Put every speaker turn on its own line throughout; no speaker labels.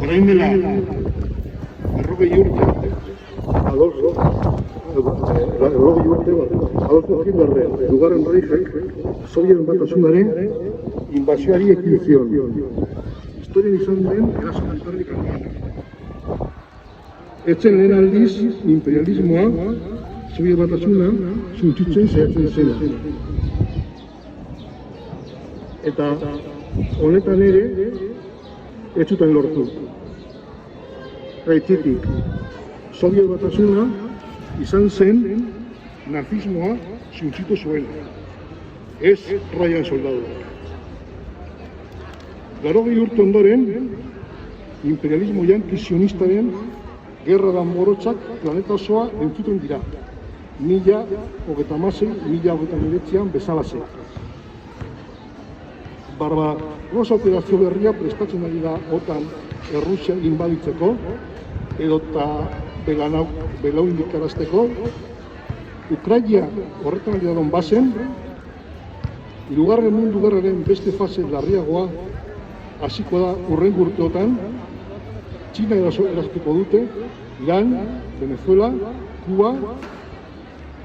Orain dela, 40 urte, Adolfo Hitlerren, Hirugarren Reichek, Sobiet Batasunaren inbasioari ekin zion. Historian izan den eraso militarrik handiena. Etzen lehen aldiz, imperialismoa, Sobiet Batasuna, suntsitzen saiatzen zena. Eta honetan ere, ez zuten lortu. Gaitzitik, Sobiet Batasuna izan zen nazismoa suntsitu zuen, ez Ryan soldaduak. 80 urte ondoren, imperialismo yanki sionistaren gerra danborotzak planeta osoa entzuten dira. 1036-1039an bezalaze. Barbarossa operazio berria prestatzen ari da OTAN Errusia inbaditzeko, edota belauindik arazteko. Ukraina horretan ari da Donbassen, Hirugarren Mundu Gerraren beste fase larriagoa hasiko da hurrengo urteotan. Txina eraztuko dute, Iran, Venezuela, Kuba.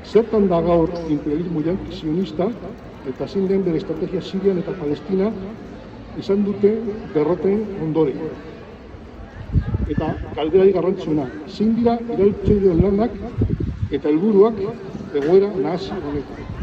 Zertan da gaur imperialismo yanki sionista eta zein den bere estrategia Sirian eta Palestina izan dute derroten ondoren. Eta galderari garrantzuna, zein dira iraultzaileen lanak eta helburuak egoera nahasi honetan.